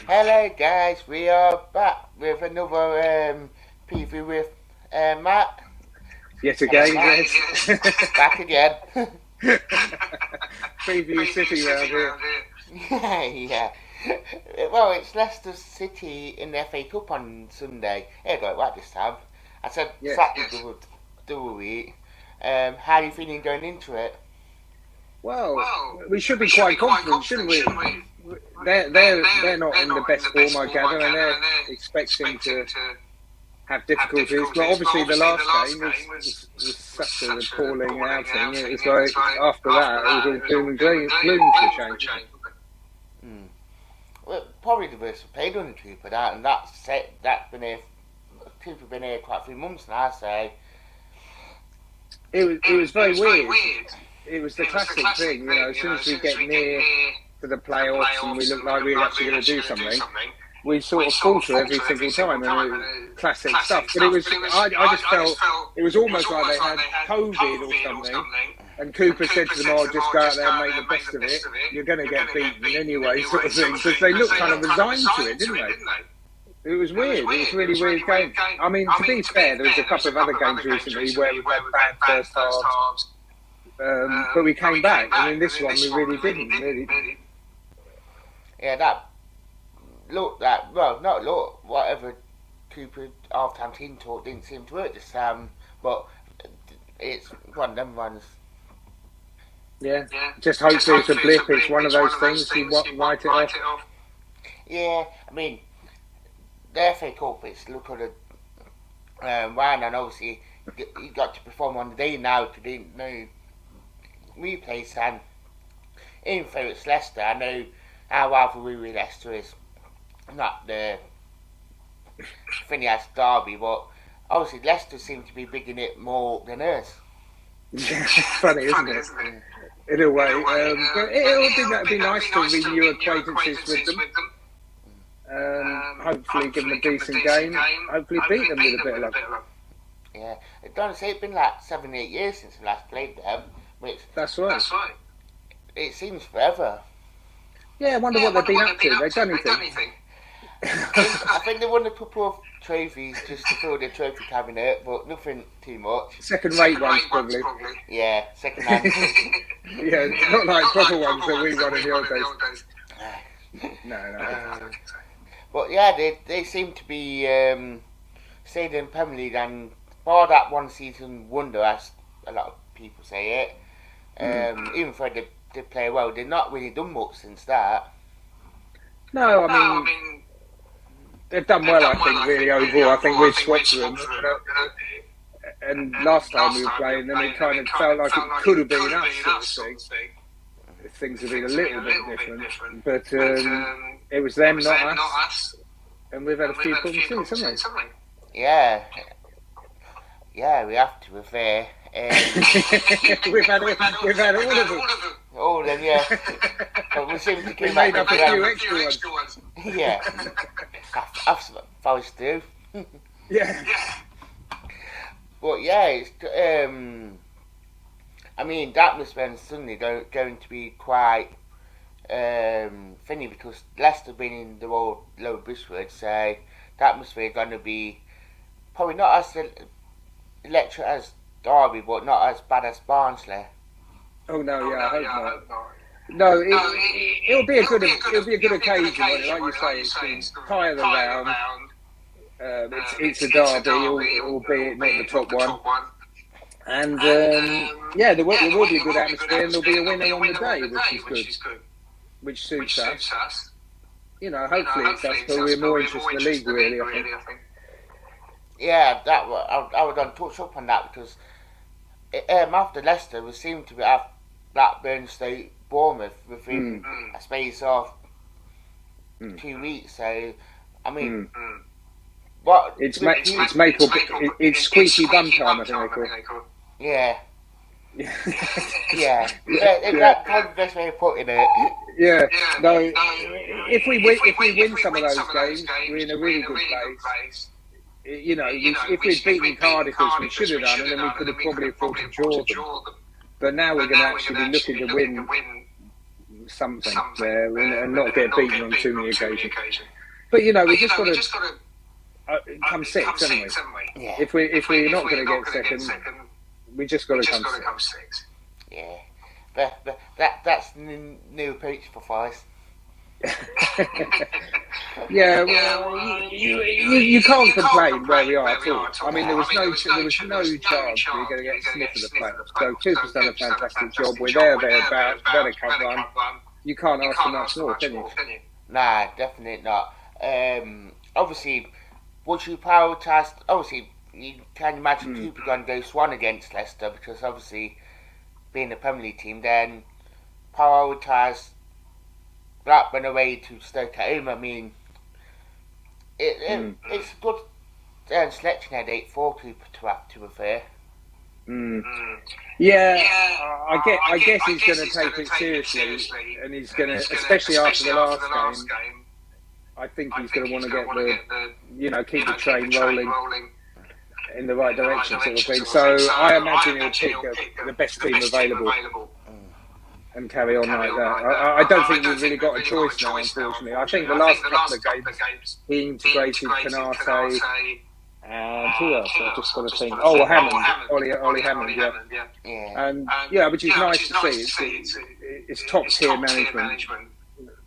Hello guys, we are back with another preview with Matt. Yet Hello, again, Matt. yes. Back again. Preview City round here. Yeah. Well, it's Leicester City in the FA Cup on Sunday. I got it right this time. I said Yes. Saturday double week. How are you feeling going into it? Well, we should be quite confident, shouldn't we? They're not in the best form, I gather, and they're expecting to have difficulties. But obviously, the last game was such an appalling outing. It was like after that, it was all doom and gloom for a change. Well, probably the worst played on the Trooper, and that's it. That's been here. Trooper been here quite a few months now, so It was very weird. It was the classic thing, you know. As soon as we get near to the playoffs and we look like we're actually going to do something, we sort of falter every single time, and classic stuff. But it was, I just felt it was almost like they had COVID or something. And Cooper said to them, "Oh, just go out there and make the best of it. You're going to get beaten anyway," sort of thing. Because they looked kind of resigned to it, didn't they? It was weird. It was a really weird game. I mean, to be fair, there was a couple of other games recently where we had bad first halves. But we came back. I mean, this one we really didn't. Really. Yeah, that look that well, not look whatever Cooper half-time team talk didn't seem to work this time, but it's one of them ones. Yeah, just hopefully it's a blip. It's one of those things you write it off. Yeah, I mean, the FA Cup it's look at the round, and obviously you got to perform on the day now to do no replays, and even though it's Leicester, I know our rivalry with Leicester is not the Phineas Derby, but obviously Leicester seem to be bigging it more than us. Funny, isn't it? In a way, but it'd be nice to renew acquaintances with them. Hopefully give them a decent game. Hopefully beat them with a bit of luck. Yeah, it's been like 7-8 years since we last played them. Which that's right. It seems forever. Yeah, I wonder what they've been up to. They've done anything. I think they won a couple of trophies just to fill their trophy cabinet, but nothing too much. Second-rate ones, probably. Yeah, second-hand. Yeah, not like proper ones that we won in the old days. No. But yeah, they seem to be staying in Premier League, and bar that one season wonder, as a lot of people say it, even though they play well, they've not really done much since that. No, I mean they've done well, I think, really overall. I think we've swapped them. And last time we were playing them, it kind of felt like it could have been us, sort of thing. Things have been a little bit different. But it was them, not us. And we've had a few problems since, haven't we? Yeah, we have to be fair. we've had all of them. All of them, yeah. But we seem to keep made up a few extra ones. Yeah. I've supposed to. Yeah. But yeah, it's I mean, the atmosphere on Sunday going to be quite funny, because Leicester being in the Royal Lower Bushwood, so the atmosphere is going to be probably not as electric as Derby, but not as bad as Barnsley. Oh no, yeah, I hope not. No, it'll be a good occasion, like you say. It's higher than round. It's a derby, albeit not the top one. And yeah, there will be a good atmosphere, and there'll be a winner on the day, which is good, which suits us. You know, hopefully it's us, but we're more interested in the league, really, I think. Yeah, I would touch up on that, because after Leicester, we seem to have Blackburn, Stoke, Bournemouth within a space of 2 weeks. So, I mean, what it's squeaky bum time, I think they call it. Yeah. Yeah. That's the best way of putting it. Yeah. No. If we win some of those games, we're in a really good place. You know, if we'd beaten Cardiff, as we should have done, and then we could have probably afforded to draw them. But now we're going to actually be looking to win something there and not get beaten on too many occasions. But we just got to come sixth, haven't we? Yeah. If we're not going to get second, we just got to come sixth. Yeah. That's new approach for Forest. Yeah, well, you can't complain where we are at all. I mean, there was no chance we were going to get a sniff of the playoffs. So Cooper's done a fantastic job. We're thereabouts, better cup run. You can't ask for much more, can you? Nah, definitely not. Obviously, would you prioritise? Obviously, you can imagine Cooper going to go Swan against Leicester because obviously, being a Premier League team, then prioritise Blackburn away to Stoke at home. I mean, it's a good selection headache for Cooper to have to refer. Yeah, I guess he's going to take it seriously, and he's going to, especially after the last game. I think he's going to want to get keep the train rolling in the right direction, sort of thing. So I imagine he'll pick the best team available and carry on like that. I don't think we've really got a choice now, unfortunately. I think the last couple of games he integrated Canate and who else? I just got to think. Oh, Hammond, Ollie Hammond, yeah. And which is nice to see. It's top tier management.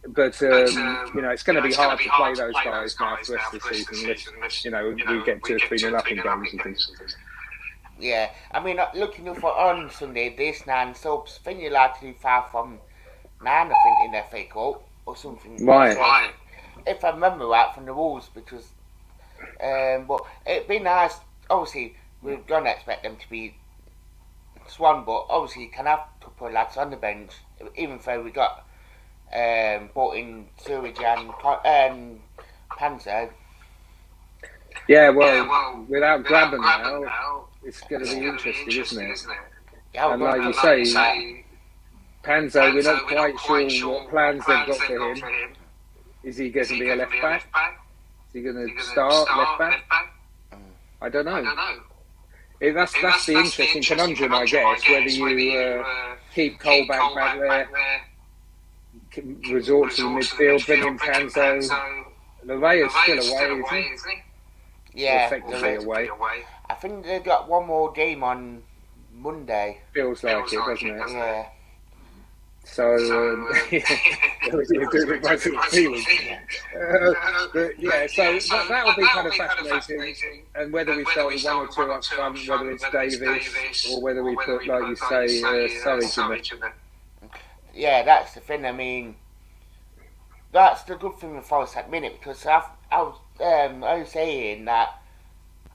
But it's going to be hard to play those guys now for the rest of the season unless we get 2 or 3 up in games and things. Yeah, I mean, looking for on Sunday, this 9 subs, I think you're likely far from 9, I think, in FA Cup or something. Right. If I remember right from the rules, because, but it'd be nice. Obviously, we're going to expect them to be Swan, but obviously, you can have a couple of lads on the bench, even though we got brought in Surridge and Panzer. Yeah, well, without Graben now, it's going to be interesting, isn't it? Yeah, and like you say, Panzo, we're not quite sure what plans they've got for him. Is he going to be a left back? Is he going to start left back? I don't know. That's the interesting conundrum, I guess, whether you keep Colback back there, resort to the midfield, bring in Panzo. Levea's still away, isn't he? Yeah, effectively away. I think they've got one more game on Monday. Feels like it, doesn't it? Yeah. So, that will be kind of fascinating. And whether we start with 1 or 2 up front, whether it's Davis or whether we put, like you say, Surridge in there. Yeah, that's the thing. I mean, that's the good thing with Forest at the minute, because I was saying that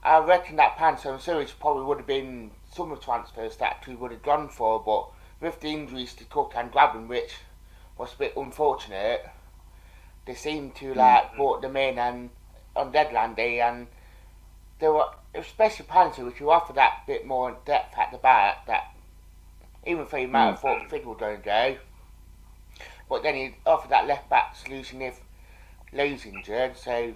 I reckon that Panto and Surridge probably would have been summer transfers that we would have gone for, but with the injuries to Cook and Graben, which was a bit unfortunate, they seemed to brought them in and on deadline day, and they were, especially Panto, which you offer that bit more depth at the back, that even though you might have thought Fid was going to go, but then he offered that left back solution if Lowe's injured, so,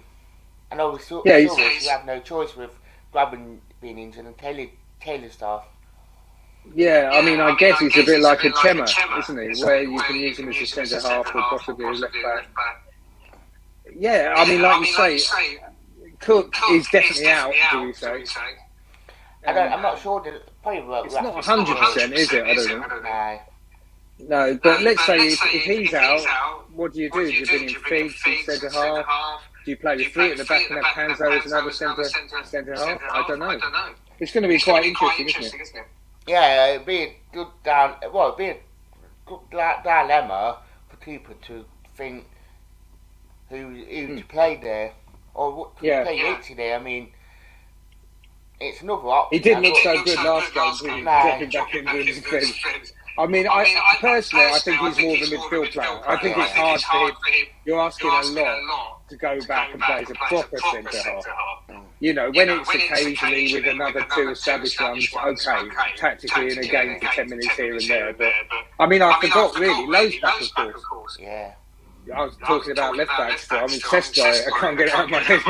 and obviously you have no choice with Graben being injured and Taylor's staff. Yeah, I mean, I guess he's a bit like a Chema, isn't he? Where you can use him as a centre half or possibly a left back. Yeah, I mean, like you say, Cook is definitely out, do we say? I'm not sure that probably it's not 100%, is it? I don't know. No. No, but let's say if he's out, what do you do? Do you bring in Figs as centre half? Do you play with 3 at the back and have Panzo as another centre half? I don't know. It's going to be quite interesting, isn't it? Yeah, it'd be a good dilemma for Cooper to think who to play there or what to play Yates there. I mean, it's another option. He didn't look so good last game, dropping back into his defence. I mean, I personally, I think he's more of a midfield player. I think it's hard for him. You're asking a lot to go back and play as a proper centre half. You know, when it's occasionally with another 2 established ones, okay, tactically in a game for 10 minutes here and there. But I mean, I forgot really, Lowe's back, of course. Yeah. I was talking about left backs still. I mean, Test guy, I can't get it out of my head.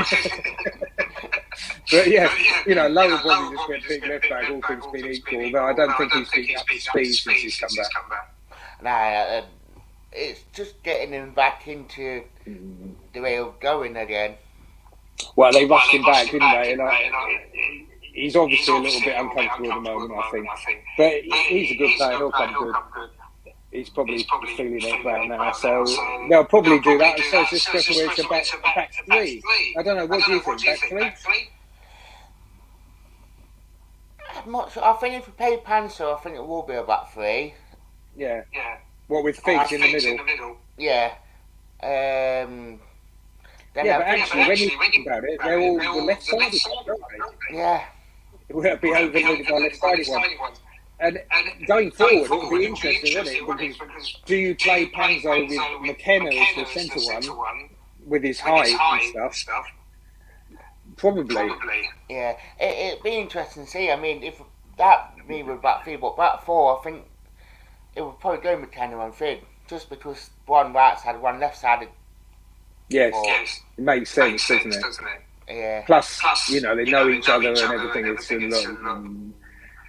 But yeah, you know, Lowe will probably just get big left back, all things being equal. But I don't think he's been up to speed since he's come back. Nah, it's just getting him back into the way of going again. Well, they rushed him back, didn't they? And he's obviously a little bit uncomfortable at the moment, I think. But he's a good player. He'll come good. He's probably feeling it right now. So they'll probably do that. So it's just where it's a back three. I don't know. What do you think? Back three? I'm not sure. I think if we play Panzer, I think it will be a back three. Yeah. What, with Figs in the middle? Yeah. But actually, when you think about it, they're all the left-sided ones, aren't they? Yeah. We'll be overlooked by left-sided ones. And going forward, it'll be interesting, won't it? Because do you play Panzo with McKenna as the centre one, with his height and stuff? Probably. Yeah, it'd be interesting to see. I mean, if that me with back three, but back four, I think it would probably go McKenna and Finn, just because one right-sided, one left-sided. Yes, it makes sense, doesn't it? Yeah. Plus, they know each other and everything.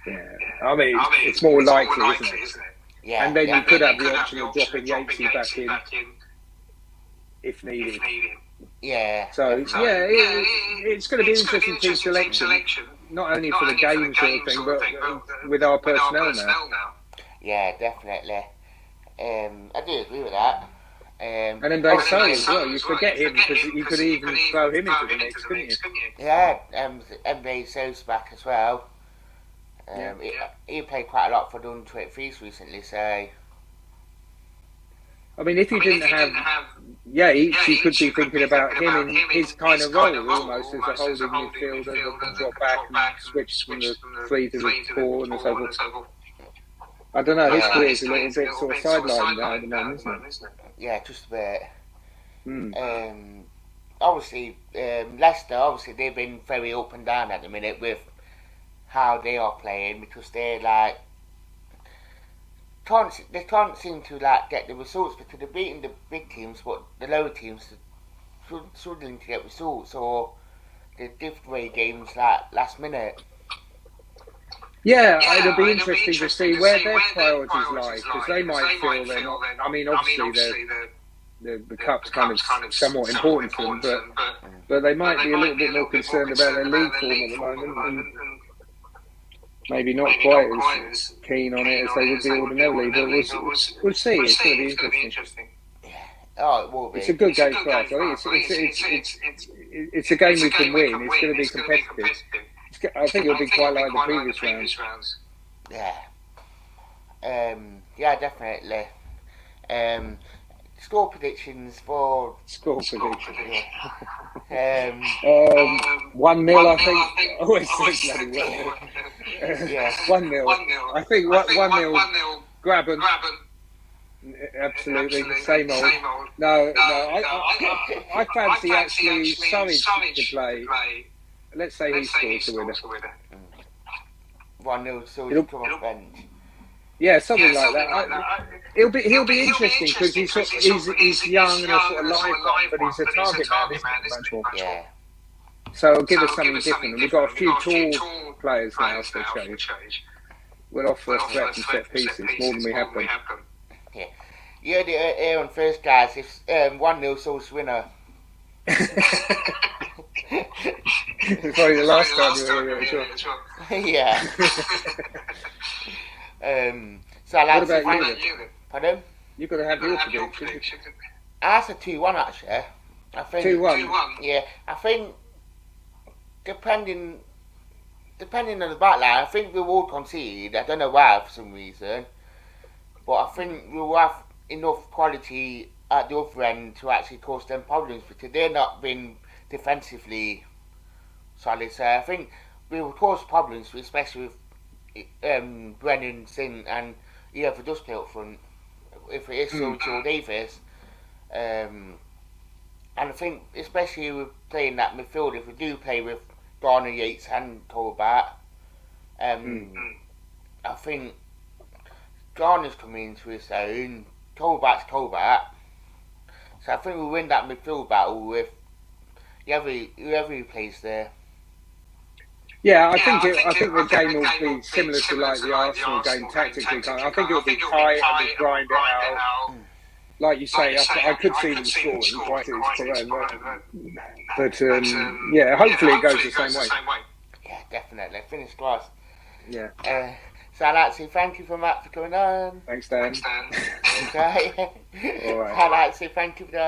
Yeah, I mean, it's more likely, isn't it? Yeah. And then you could have the option of dropping Yatesy back in if needed. Yeah. So it's going to be interesting team selection, not only for the game sort of thing, but with our personnel now. Yeah, definitely. I do agree with that. And then Baysay as well. You forget him because you could even throw him into the mix, couldn't you? Yeah, Baysay's back as well. He played quite a lot for the under-23s recently, so. I mean, if you didn't have Yates, you could be thinking about him in his kind of role, almost as a holding midfielder that can drop back and switch from the 3 to the 4 and so forth. I don't know, his career is a little bit sort of sidelined now at the moment, isn't it? Yeah, just a bit. Obviously, Leicester, they've been very up and down at the minute with how they are playing, because they're like they can't seem to like get the results, because they're beating the big teams, but the lower teams are struggling to get results, or they give away games like last minute. Yeah, it'll be interesting to see where their priorities lie, because they might feel they're not. I mean, obviously the cup's kind of somewhat important to them, but they might be a little bit more concerned about their league form at the moment, and maybe not quite as keen on it as they would be ordinarily. But we'll see. It's going to be interesting. Oh, it will be. It's a good game for us. I think it's a game we can win. It's going to be competitive. I think it'll be quite like the previous rounds. Yeah. Yeah, definitely. Score predictions for... Score predictions. Yeah. 1-0, I think. Always say bloody 1-0. Yeah. 1-0. I think 1-0. Grab 'em. Absolutely, same old. No. I fancy actually Surridge to play. Let's say he scores the winner. 1-0, so he'll come off bench. Yeah, something like that. He'll be interesting because he's young and a sort of live one, but he's a target man, isn't he? Yeah. So it'll give us something different. And we've got a few tall players now for change. We'll offer a threat from set pieces more than we have done. Yeah. You heard it here on first, guys. If 1-0, Souls winner. It's probably the last time you were here as well. Yeah. So I like what about you? Pardon? You've got to have your prediction. I said 2-1 actually. I think 2-1. Yeah, I think depending on the back line, I think we will concede. I don't know why for some reason, but I think we will have enough quality at the other end to actually cause them problems, because they're not being defensively solid. So I think we will cause problems, especially with Brennan, Sin, and if it does play up front, if it is Silch or Davis. And I think, especially with playing that midfield, if we do play with Garner, Yates, and Colbert, I think Garner's coming into his own. Colbert's Colbert. So I think we'll win that midfield battle with whoever he plays there. Yeah, I think the game will be similar to like the Arsenal game tactically. I think it will be tight and we'll grind it out. like you say, I could see them scoring quite but yeah, hopefully it goes the same way. Yeah, definitely. Fingers crossed. Yeah. So I'd like to say thank you for Matt for coming on. Thanks, Dan. Okay. All right. I'd like to say thank you for